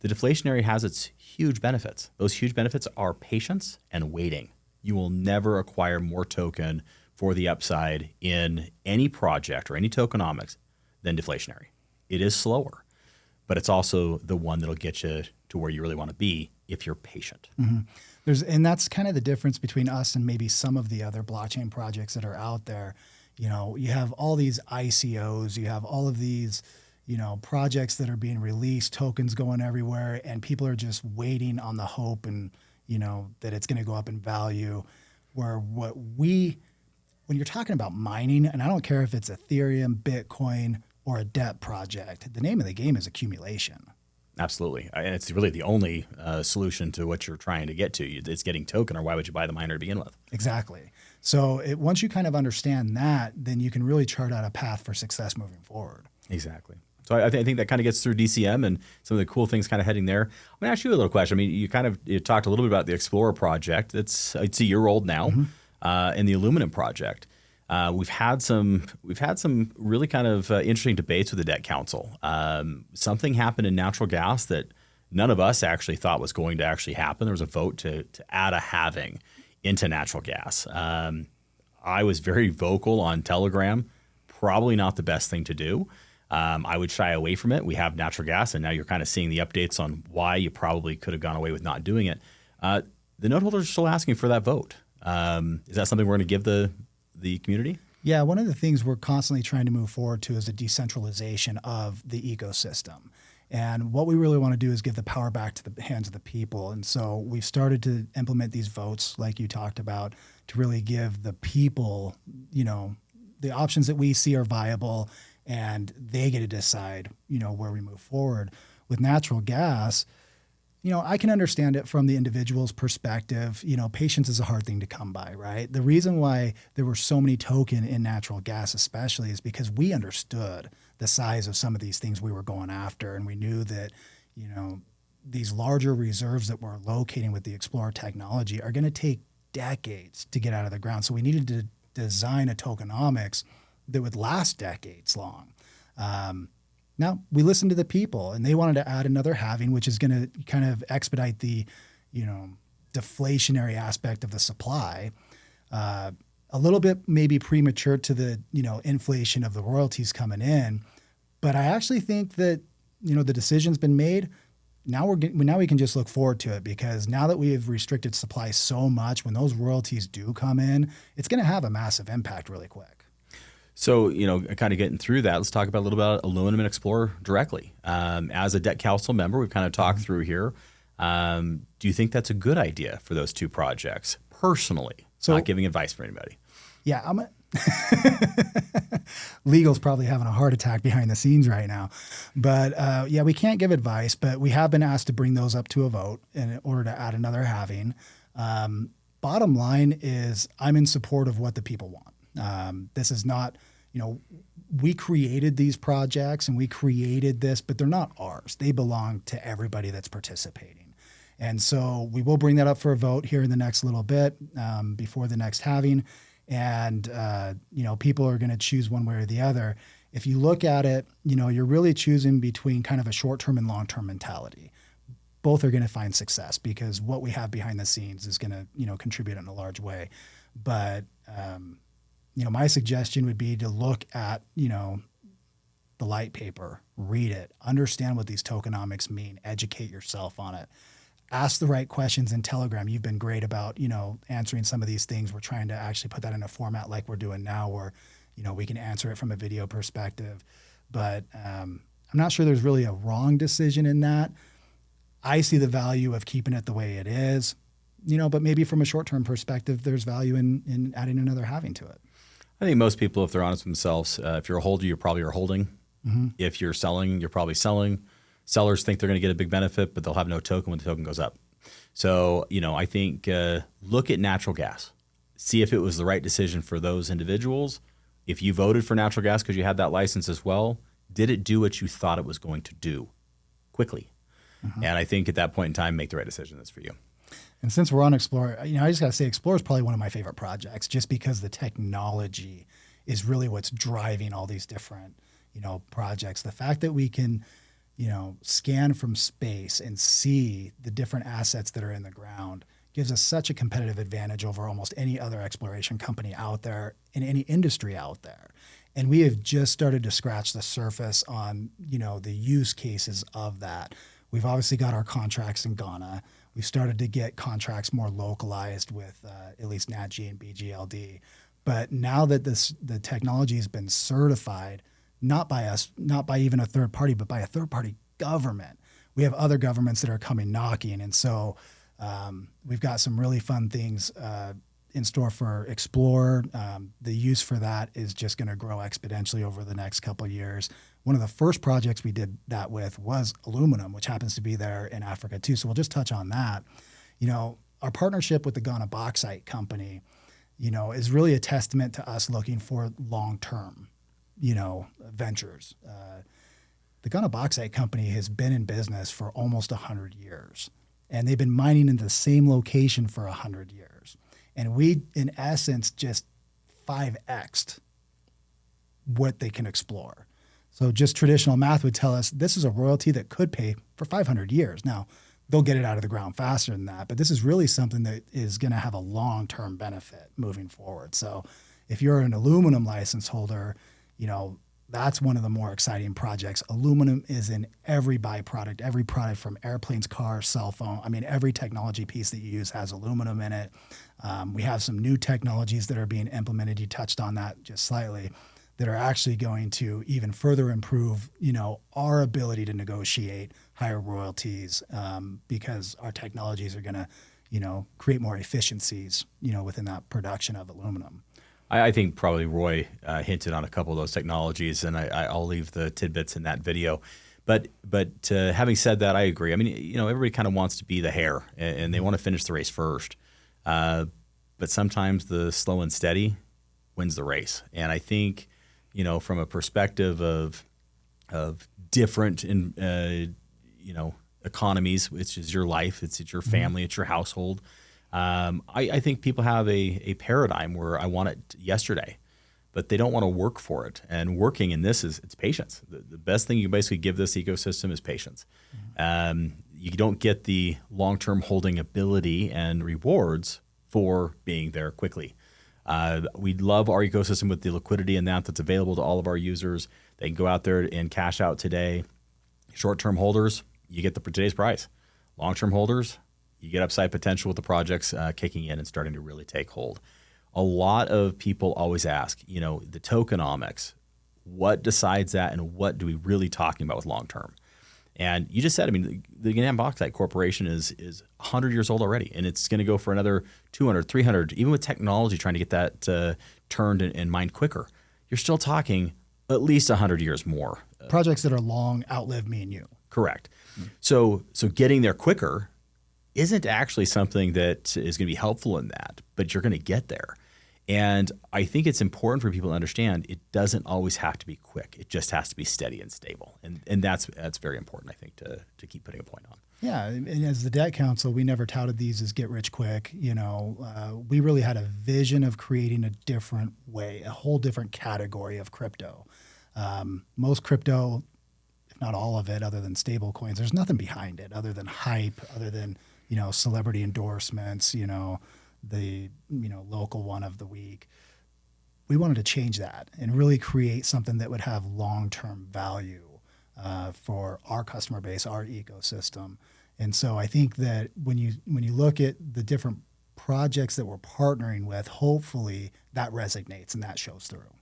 A: The deflationary has its huge benefits. Those huge benefits are patience and waiting. You will never acquire more token for the upside in any project or any tokenomics than deflationary. It is slower, but it's also the one that'll get you to where you really want to be if you're patient.
B: And that's kind of the difference between us and maybe some of the other blockchain projects that are out there. You have all these ICOs, you have all of these, projects that are being released, tokens going everywhere, and people are just waiting on the hope and, that it's going to go up in value. When you're talking about mining, and I don't care if it's Ethereum, Bitcoin, or a debt project, the name of the game is accumulation.
A: Absolutely. And it's really the only solution to what you're trying to get to. It's getting token, or why would you buy the miner to begin with?
B: Exactly. So once you kind of understand that, then you can really chart out a path for success moving forward.
A: Exactly. So I think that kind of gets through DCM and some of the cool things kind of heading there. I'm going to ask you a little question. I mean, you talked a little bit about the Explorer project. It's a year old now, and the Aluminum project. We've had some really kind of interesting debates with the Debt Council. Something happened in natural gas that none of us actually thought was going to actually happen. There was a vote to add a halving into natural gas. I was very vocal on Telegram. Probably not the best thing to do. I would shy away from it. We have natural gas, and now you're kind of seeing the updates on why you probably could have gone away with not doing it. The note holders are still asking for that vote. Is that something we're going to give the community?
B: Yeah, one of the things we're constantly trying to move forward to is the decentralization of the ecosystem. And what we really want to do is give the power back to the hands of the people. And so we've started to implement these votes, like you talked about, to really give the people, the options that we see are viable, and they get to decide, where we move forward. With natural gas, I can understand it from the individual's perspective. Patience is a hard thing to come by, right? The reason why there were so many token in natural gas especially is because we understood the size of some of these things we were going after. And we knew that, these larger reserves that we're locating with the Explorer technology are going to take decades to get out of the ground. So we needed to design a tokenomics that would last decades long. Now we listened to the people, and they wanted to add another halving, which is going to kind of expedite the, deflationary aspect of the supply. A little bit maybe premature to the, inflation of the royalties coming in, but I actually think that, the decision's been made. Now we can just look forward to it, because now that we have restricted supply so much, when those royalties do come in, it's going to have a massive impact really quick.
A: So, kind of getting through that, let's talk about a little about Aluminum and Explorer directly. As a debt council member, we've kind of talked through here. Do you think that's a good idea for those two projects personally? So, not giving advice for anybody.
B: Yeah, legal's probably having a heart attack behind the scenes right now. But we can't give advice, but we have been asked to bring those up to a vote in order to add another halving. Bottom line is I'm in support of what the people want. This is not, we created these projects and we created this, but they're not ours. They belong to everybody that's participating. And so we will bring that up for a vote here in the next little bit, before the next halving. And, people are going to choose one way or the other. If you look at it, you're really choosing between kind of a short-term and long-term mentality. Both are going to find success because what we have behind the scenes is going to, contribute in a large way. But, my suggestion would be to look at, the light paper, read it, understand what these tokenomics mean, educate yourself on it. Ask the right questions in Telegram. You've been great about, answering some of these things. We're trying to actually put that in a format like we're doing now where, we can answer it from a video perspective. But I'm not sure there's really a wrong decision in that. I see the value of keeping it the way it is, but maybe from a short-term perspective, there's value in adding another halving to it.
A: I think most people, if they're honest with themselves, if you're a holder, you probably are holding. Mm-hmm. If you're selling, you're probably selling. Sellers think they're going to get a big benefit, but they'll have no token when the token goes up. So, I think look at natural gas. See if it was the right decision for those individuals. If you voted for natural gas because you had that license as well, did it do what you thought it was going to do quickly? Mm-hmm. And I think at that point in time, make the right decision that's for you.
B: And since we're on Explorer, I just got to say Explorer is probably one of my favorite projects just because the technology is really what's driving all these different, projects. The fact that we can scan from space and see the different assets that are in the ground gives us such a competitive advantage over almost any other exploration company out there in any industry out there. And we have just started to scratch the surface on, the use cases of that. We've obviously got our contracts in Ghana. We've started to get contracts more localized with at least NatG and BGLD. But now that the technology has been certified, not by us, not by even a third party, but by a third party government. We have other governments that are coming knocking. And so we've got some really fun things in store for Explorer. The use for that is just going to grow exponentially over the next couple of years. One of the first projects we did that with was aluminum, which happens to be there in Africa too. So we'll just touch on that. Our partnership with the Ghana Bauxite Company, is really a testament to us looking for long-term ventures. The Ghana Bauxite Company has been in business for almost 100 years, and they've been mining in the same location for 100 years. And we, in essence, just 5x'd what they can explore. So just traditional math would tell us this is a royalty that could pay for 500 years. Now, they'll get it out of the ground faster than that, but this is really something that is going to have a long-term benefit moving forward. So if you're an aluminum license holder, that's one of the more exciting projects. Aluminum is in every byproduct, every product from airplanes, cars, cell phone. I mean, every technology piece that you use has aluminum in it. We have some new technologies that are being implemented. You touched on that just slightly, that are actually going to even further improve, our ability to negotiate higher royalties because our technologies are going to, create more efficiencies, within that production of aluminum.
A: I think probably Roy hinted on a couple of those technologies, and I'll leave the tidbits in that video. But having said that, I agree. I mean, everybody kind of wants to be the hare, and they want to finish the race first. But sometimes the slow and steady wins the race. And I think, from a perspective of different, economies, which is your life, it's your family, it's your household. I think people have a paradigm where I want it yesterday, but they don't want to work for it. And working in this it's patience. The best thing you can basically give this ecosystem is patience. You don't get the long-term holding ability and rewards for being there quickly. We love our ecosystem with the liquidity and that's available to all of our users. They can go out there and cash out today. Short-term holders, you get today's price. Long-term holders, you get upside potential with the projects kicking in and starting to really take hold. A lot of people always ask, the tokenomics, what decides that and what do we really talking about with long-term? And you just said, the Ganam Bauxite Corporation is 100 years old already, and it's going to go for another 200, 300, even with technology trying to get that turned and mined quicker. You're still talking at least 100 years more.
B: Projects that are long outlive me and you.
A: Correct. So getting there quicker isn't actually something that is going to be helpful in that, but you're going to get there. And I think it's important for people to understand it doesn't always have to be quick. It just has to be steady and stable. And that's very important, I think, to keep putting a point on.
B: Yeah, and as the debt council, we never touted these as get rich quick. We really had a vision of creating a different way, a whole different category of crypto. Most crypto, if not all of it, other than stable coins, there's nothing behind it other than hype, other than celebrity endorsements, the local one of the week. We wanted to change that and really create something that would have long-term value for our customer base, our ecosystem. And so I think that when you look at the different projects that we're partnering with, hopefully that resonates and that shows through.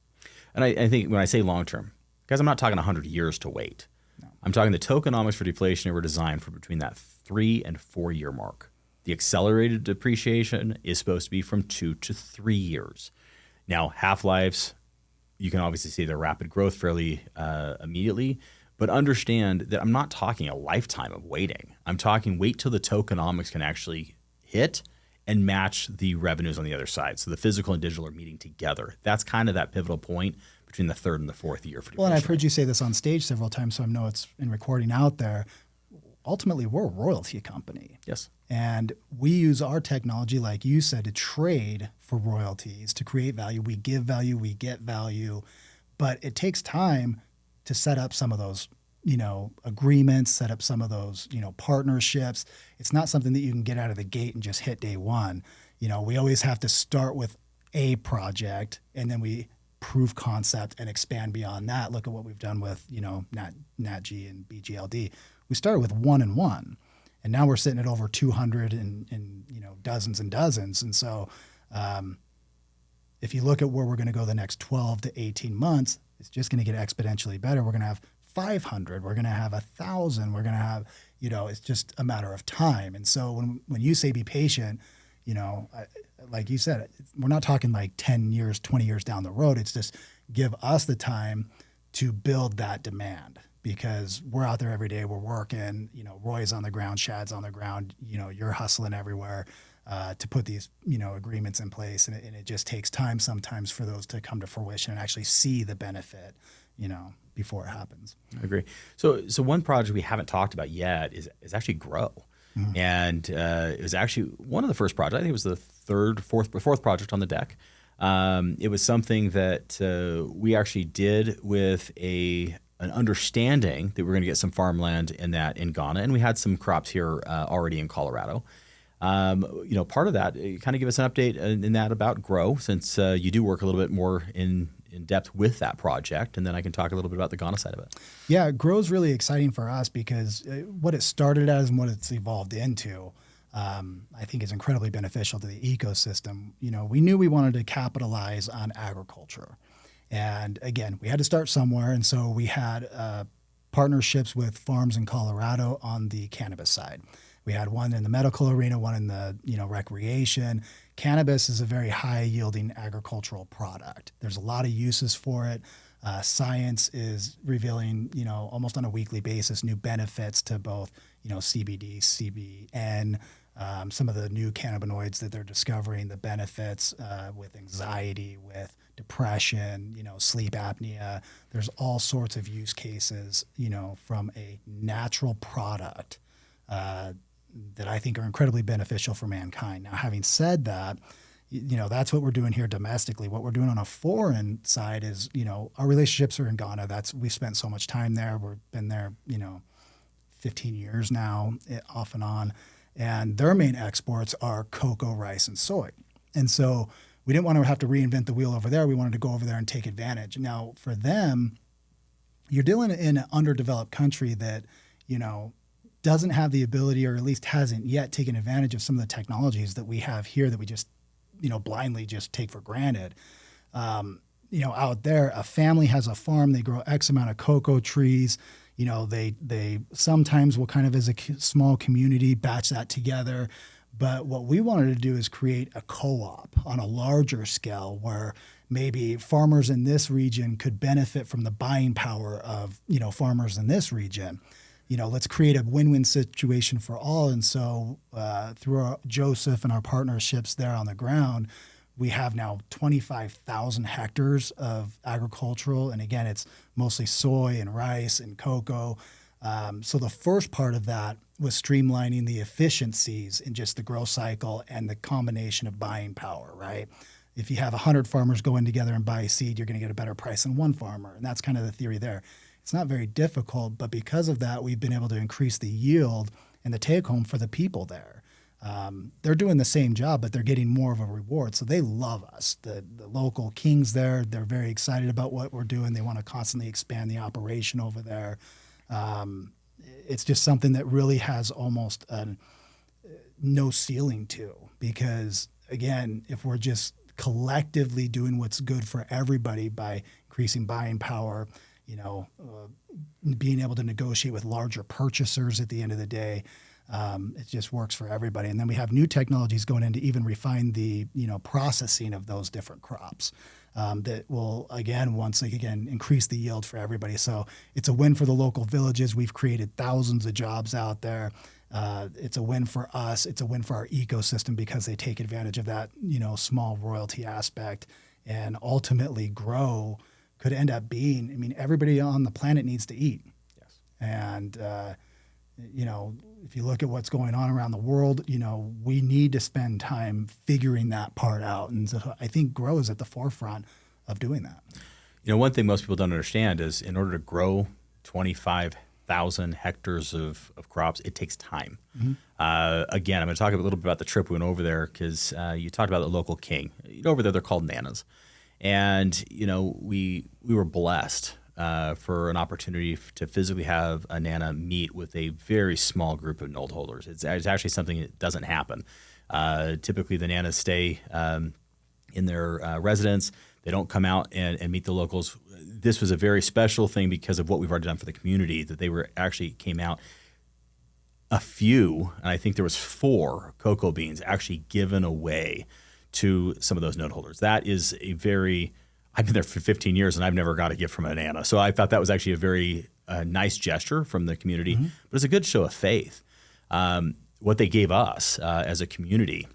A: And I think when I say long-term, guys, I'm not talking 100 years to wait. No. I'm talking the tokenomics for deflation were designed for between that 3 and 4 year mark. The accelerated depreciation is supposed to be from 2 to 3 years. Now, half-lives, you can obviously see their rapid growth fairly immediately, but understand that I'm not talking a lifetime of waiting. I'm talking wait till the tokenomics can actually hit and match the revenues on the other side. So the physical and digital are meeting together. That's kind of that pivotal point between the third and the fourth year for deflation.
B: Well, and I've heard you say this on stage several times, so I know it's in recording out there. Ultimately, we're a royalty company.
A: Yes.
B: And we use our technology, like you said, to trade for royalties, to create value. We give value, we get value, but it takes time to set up some of those, agreements, set up some of those, partnerships. It's not something that you can get out of the gate and just hit day one. We always have to start with a project and then we prove concept and expand beyond that. Look at what we've done with, NatG and BGLD. We started with 1 and 1, and now we're sitting at over 200 and dozens and dozens. And so if you look at where we're going to go the next 12 to 18 months, it's just going to get exponentially better. We're going to have 500. We're going to have 1,000. We're going to have, it's just a matter of time. And so when you say be patient, like you said, we're not talking like 10 years, 20 years down the road. It's just give us the time to build that demand. Because we're out there every day, we're working, Roy's on the ground, Shad's on the ground, you're hustling everywhere to put these, agreements in place. And it just takes time sometimes for those to come to fruition and actually see the benefit, before it happens.
A: I agree. So one project we haven't talked about yet is actually Grow. Mm-hmm. And it was actually one of the first projects. I think it was the fourth project on the deck. It was something that we actually did with an understanding that we're going to get some farmland in Ghana, and we had some crops here already in Colorado. Part of that, kind of give us an update in that about Grow, since you do work a little bit more in depth with that project, and then I can talk a little bit about the Ghana side of it.
B: Yeah, Grow is really exciting for us because what it started as and what it's evolved into, I think is incredibly beneficial to the ecosystem. We knew we wanted to capitalize on agriculture. And again, we had to start somewhere. And so we had partnerships with farms in Colorado on the cannabis side. We had one in the medical arena, one in the recreation. Cannabis is a very high yielding agricultural product. There's a lot of uses for it. Science is revealing, almost on a weekly basis, new benefits to both, CBD, CBN, some of the new cannabinoids that they're discovering, the benefits with anxiety, with depression, sleep apnea. There's all sorts of use cases, from a natural product that I think are incredibly beneficial for mankind. Now, having said that, that's what we're doing here domestically. What we're doing on a foreign side is, our relationships are in Ghana. We've spent so much time there. We've been there, 15 years now, off and on. And their main exports are cocoa, rice, and soy. And so we didn't want to have to reinvent the wheel over there. We wanted to go over there and take advantage. Now, for them, you're dealing in an underdeveloped country that, doesn't have the ability, or at least hasn't yet taken advantage of some of the technologies that we have here that we just, blindly just take for granted. Out there, a family has a farm, they grow X amount of cocoa trees. They sometimes will kind of, as a small community, batch that together. But what we wanted to do is create a co-op on a larger scale where maybe farmers in this region could benefit from the buying power of, farmers in this region. Let's create a win-win situation for all. And so through Joseph and our partnerships there on the ground, we have now 25,000 hectares of agricultural. And again, it's mostly soy and rice and cocoa. So the first part of that was streamlining the efficiencies in just the growth cycle and the combination of buying power, right? If you have 100 farmers go in together and buy seed, you're going to get a better price than one farmer. And that's kind of the theory there. It's not very difficult, but because of that, we've been able to increase the yield and the take home for the people there. They're doing the same job, but they're getting more of a reward. So they love us. The local kings there, they're very excited about what we're doing. They want to constantly expand the operation over there. It's just something that really has almost no ceiling to, because again, if we're just collectively doing what's good for everybody by increasing buying power, being able to negotiate with larger purchasers at the end of the day, it just works for everybody. And then we have new technologies going in to even refine the, processing of those different crops that will, once again, increase the yield for everybody. So it's a win for the local villages. We've created thousands of jobs out there. It's a win for us. It's a win for our ecosystem because they take advantage of that, small royalty aspect, and ultimately grow could end up being, everybody on the planet needs to eat.
A: Yes.
B: And, if you look at what's going on around the world, we need to spend time figuring that part out. And so I think Grow is at the forefront of doing that.
A: One thing most people don't understand is in order to grow 25,000 hectares of crops, it takes time. Mm-hmm. Again, I'm going to talk a little bit about the trip we went over there because you talked about the local king. Over there, they're called nanas. And, we were blessed for an opportunity to physically have a nana meet with a very small group of note holders. It's actually something that doesn't happen. Typically, the nanas stay in their residence. They don't come out and meet the locals. This was a very special thing because of what we've already done for the community, that they came out. A few, and I think there was 4 cocoa beans actually given away to some of those note holders. That is I've been there for 15 years and I've never got a gift from a nana. So I thought that was actually a very nice gesture from the community, mm-hmm. but it's a good show of faith. What they gave us as a community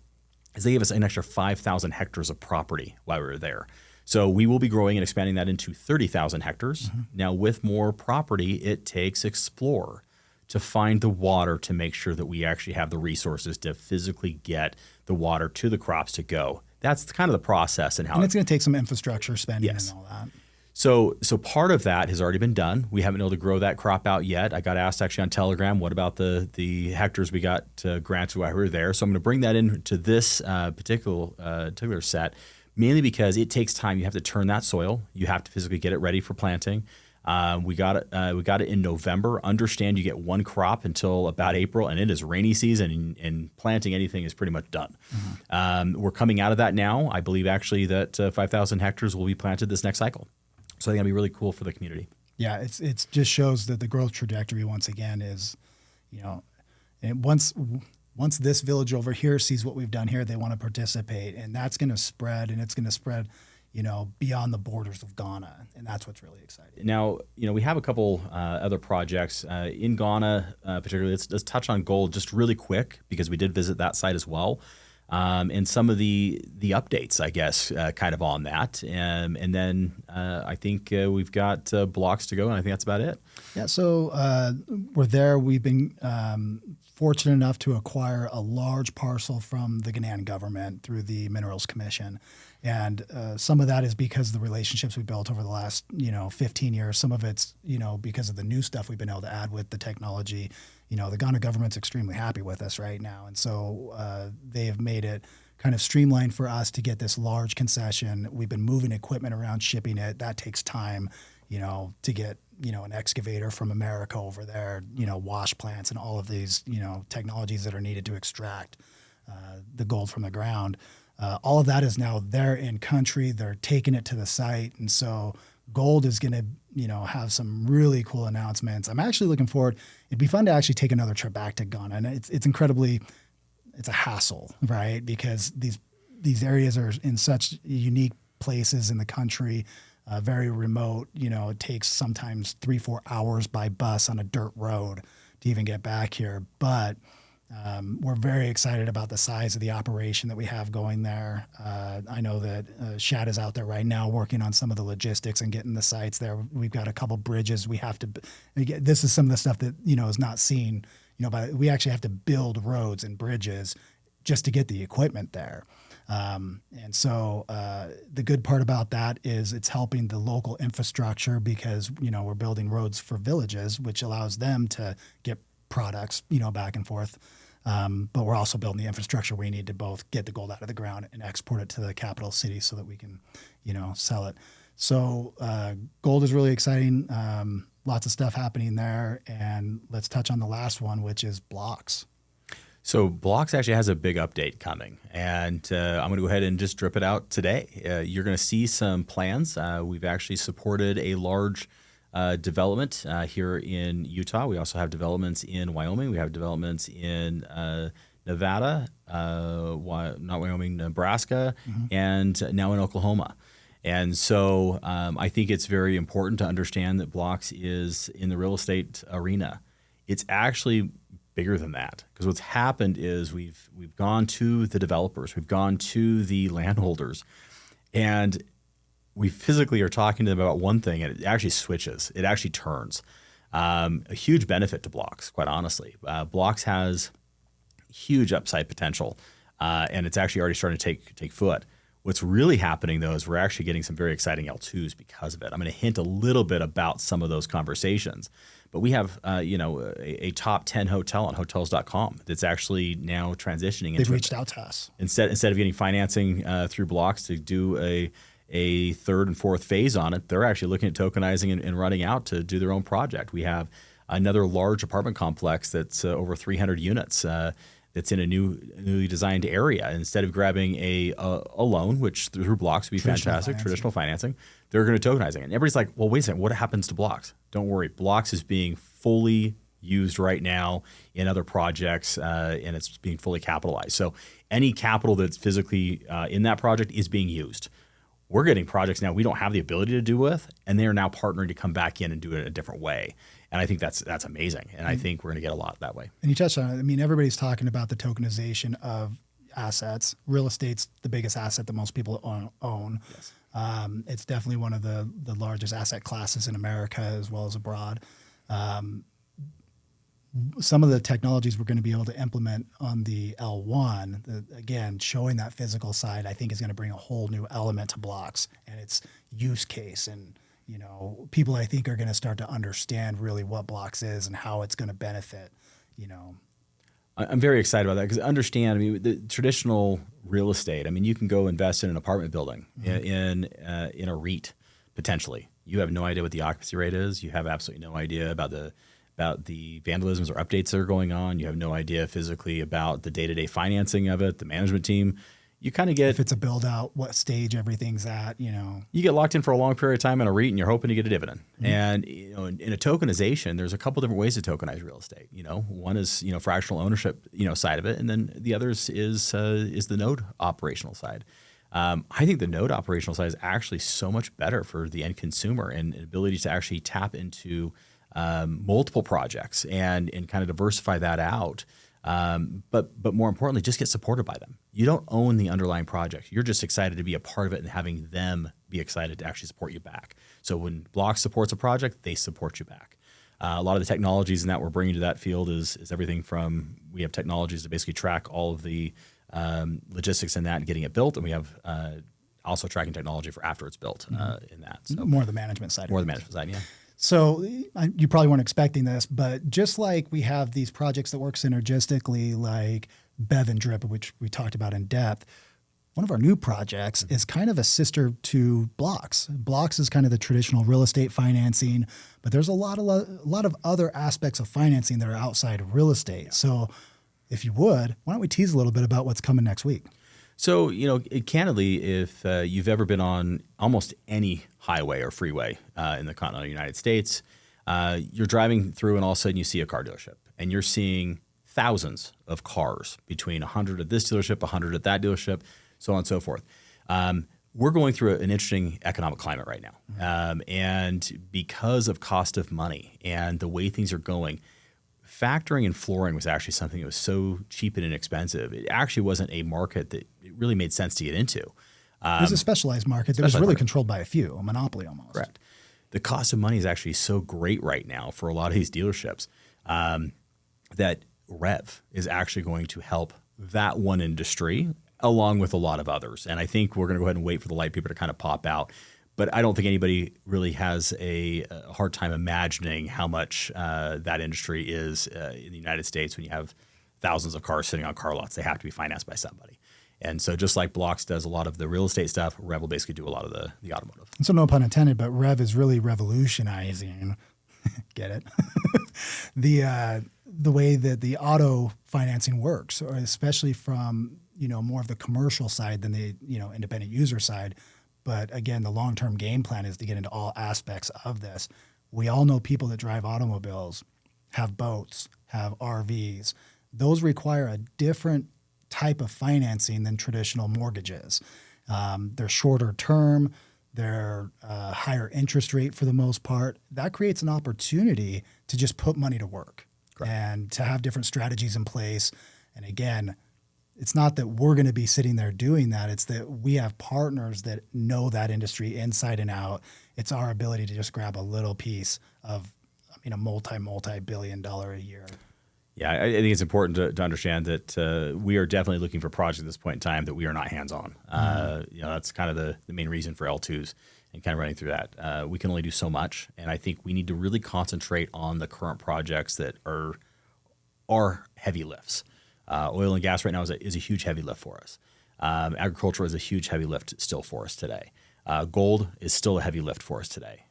A: is they gave us an extra 5,000 hectares of property while we were there. So we will be growing and expanding that into 30,000 hectares. Mm-hmm. Now with more property, it takes Explore to find the water to make sure that we actually have the resources to physically get the water to the crops to go. That's kind of the process and how.
B: And it's going to take some infrastructure spending
A: yes.
B: and all that.
A: So part of that has already been done. We haven't been able to grow that crop out yet. I got asked actually on Telegram, what about the hectares we got granted while we were there? So I'm going to bring that into this particular set, mainly because it takes time. You have to turn that soil. You have to physically get it ready for planting. We got it in November. Understand you get one crop until about April, and it is rainy season, and planting anything is pretty much done. Mm-hmm. We're coming out of that now. I believe actually that 5,000 hectares will be planted this next cycle. So I think that'll be really cool for the community.
B: Yeah, it's just shows that the growth trajectory once again is, and once this village over here sees what we've done here, they want to participate, and that's going to spread, and it's going to spread beyond the borders of Ghana. And that's what's really exciting.
A: Now, we have a couple other projects in Ghana, particularly. Let's touch on gold just really quick because we did visit that site as well. And some of the updates, I guess, kind of on that. And then I think we've got blocks to go, and I think that's about it.
B: Yeah, so we're there. We've been fortunate enough to acquire a large parcel from the Ghanaian government through the Minerals Commission. And some of that is because of the relationships we built over the last, 15 years. Some of it's, because of the new stuff we've been able to add with the technology. The Ghana government's extremely happy with us right now. And so they have made it kind of streamlined for us to get this large concession. We've been moving equipment around, shipping it. That takes time, to get, an excavator from America over there, wash plants and all of these, technologies that are needed to extract the gold from the ground. All of that is now there in country. They're taking it to the site. And so gold is going to, have some really cool announcements. I'm actually looking forward. It'd be fun to actually take another trip back to Ghana. And it's incredibly, it's a hassle, right? Because these areas are in such unique places in the country, very remote. It takes sometimes 3-4 hours by bus on a dirt road to even get back here. But we're very excited about the size of the operation that we have going there. I know that Shad is out there right now working on some of the logistics and getting the sites there. We've got a couple bridges we have to. This is some of the stuff that is not seen. But we actually have to build roads and bridges just to get the equipment there. And so the good part about that is it's helping the local infrastructure because we're building roads for villages, which allows them to get products back and forth. But we're also building the infrastructure we need to both get the gold out of the ground and export it to the capital city so that we can, sell it. So gold is really exciting. Lots of stuff happening there. And let's touch on the last one, which is blocks.
A: So Blocks actually has a big update coming, and I'm going to go ahead and just drip it out today. You're going to see some plans. We've actually supported a large development here in Utah. We also have developments in Wyoming. We have developments in Nevada, not Wyoming, Nebraska, and now in Oklahoma. And so I think it's very important to understand that Blocks is in the real estate arena. It's actually bigger than that because what's happened is we've gone to the developers, we've gone to the landholders, and we physically are talking to them about one thing, and it actually switches. It actually turns. A huge benefit to Blocks, quite honestly. Blocks has huge upside potential, and it's actually already starting to take foot. What's really happening, though, is we're actually getting some very exciting L2s because of it. I'm going to hint a little bit about some of those conversations. But we have, a top 10 hotel on Hotels.com that's actually now transitioning.
B: They've reached out to us.
A: Instead of getting financing through Blocks to do a third and fourth phase on it, they're actually looking at tokenizing and running out to do their own project. We have another large apartment complex that's over 300 units that's in a newly designed area. Instead of grabbing a loan, which through Blocks would be fantastic, traditional financing, they're going to tokenize it. And everybody's like, well, wait a second, what happens to Blocks? Don't worry. Blocks is being fully used right now in other projects, and it's being fully capitalized. So any capital that's physically in that project is being used. We're getting projects now we don't have the ability to do with, and they are now partnering to come back in and do it in a different way. And I think that's amazing. And I think we're going to get a lot that way.
B: And you touched on it. I mean, everybody's talking about the tokenization of assets. Real estate's the biggest asset that most people own.
A: Yes.
B: It's definitely one of the largest asset classes in America as well as abroad. Some of the technologies we're going to be able to implement on the L1, again, showing that physical side, I think is going to bring a whole new element to Blocks and its use case. And, people I think are going to start to understand really what Blocks is and how it's going to benefit,
A: I'm very excited about that because understand, the traditional real estate, you can go invest in an apartment building in a REIT potentially. You have no idea what the occupancy rate is. You have absolutely no idea about the vandalisms or updates that are going on. You have no idea physically about the day-to-day financing of it, the management team. You kind of get...
B: If it's a build-out, what stage everything's at,
A: You get locked in for a long period of time in a REIT and you're hoping to get a dividend. And, in a tokenization, there's a couple different ways to tokenize real estate. One is, fractional ownership, side of it. And then the other is the node operational side. I think the node operational side is actually so much better for the end consumer and ability to actually tap into multiple projects and kind of diversify that out. But more importantly, just get supported by them. You don't own the underlying project. You're just excited to be a part of it and having them be excited to actually support you back. So when Blocks supports a project, they support you back. A lot of the technologies in that we're bringing to that field is everything from, we have technologies to basically track all of the logistics in that and getting it built, and we have also tracking technology for after it's built in that. So
B: More of the management side.
A: more of the management side, yeah.
B: So you probably weren't expecting this, but just like we have these projects that work synergistically, like Bev and Drip, which we talked about in depth, one of our new projects is kind of a sister to Blocks. Blocks is kind of the traditional real estate financing, but there's a lot of other aspects of financing that are outside of real estate. So if you would, why don't we tease a little bit about what's coming next week?
A: So, candidly, if you've ever been on almost any highway or freeway in the continental United States, you're driving through and all of a sudden you see a car dealership and you're seeing thousands of cars, between 100 at this dealership, 100 at that dealership, so on and so forth. We're going through an interesting economic climate right now. And because of cost of money and the way things are going, factoring and flooring was actually something that was so cheap and inexpensive. It actually wasn't a market that it really made sense to get into.
B: It was a specialized market that was really controlled by a few, a monopoly almost.
A: Correct. The cost of money is actually so great right now for a lot of these dealerships that Rev is actually going to help that one industry along with a lot of others. And I think we're going to go ahead and wait for the light paper to kind of pop out. But I don't think anybody really has a hard time imagining how much that industry is in the United States. When you have thousands of cars sitting on car lots, they have to be financed by somebody. And so just like Blocks does a lot of the real estate stuff, Rev will basically do a lot of the automotive.
B: And so no pun intended, but Rev is really revolutionizing, get it, the way that the auto financing works, or especially from more of the commercial side than the independent user side. But again, the long-term game plan is to get into all aspects of this. We all know people that drive automobiles, have boats, have RVs. Those require a different type of financing than traditional mortgages. They're shorter term, they're higher interest rate for the most part. That creates an opportunity to just put money to work. Correct. And to have different strategies in place. And again, it's not that we're going to be sitting there doing that. It's that we have partners that know that industry inside and out. It's our ability to just grab a little piece of, a multi-billion dollar a year.
A: Yeah, I think it's important to understand that we are definitely looking for projects at this point in time that we are not hands-on. That's kind of the main reason for L2s and kind of running through that. We can only do so much, and I think we need to really concentrate on the current projects that are heavy lifts. Oil and gas right now is a huge heavy lift for us. Agriculture is a huge heavy lift still for us today. Gold is still a heavy lift for us today.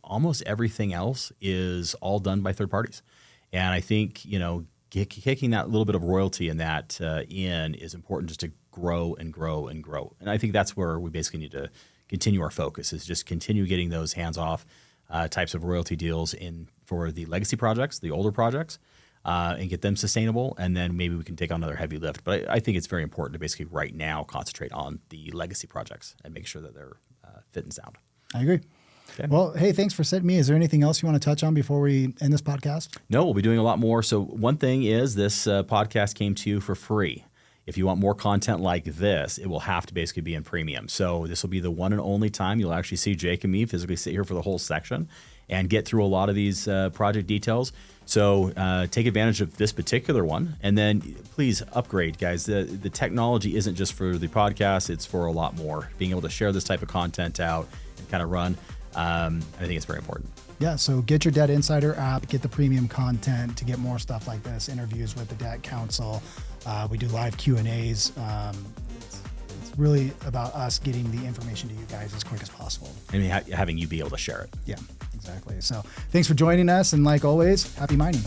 A: Almost everything else is all done by third parties. And I think, kicking that little bit of royalty in that in is important, just to grow and grow and grow. And I think that's where we basically need to continue our focus, is just continue getting those hands-off types of royalty deals in for the legacy projects, the older projects, and get them sustainable. And then maybe we can take on another heavy lift. But I think it's very important to basically right now concentrate on the legacy projects and make sure that they're fit and sound.
B: I agree. Okay. Well, hey, thanks for sending me. Is there anything else you want to touch on before we end this podcast?
A: No, we'll be doing a lot more. So one thing is this podcast came to you for free. If you want more content like this, it will have to basically be in premium. So this will be the one and only time you'll actually see Jake and me physically sit here for the whole section and get through a lot of these project details. So take advantage of this particular one, and then please upgrade, guys. The technology isn't just for the podcast, it's for a lot more. Being able to share this type of content out and kind of run, I think it's very important.
B: Yeah, so get your Debt Insider app, get the premium content to get more stuff like this, interviews with the Debt Council. We do live Q&As. It's really about us getting the information to you guys as quick as possible.
A: And having you be able to share it.
B: Yeah, exactly. So thanks for joining us. And like always, happy mining.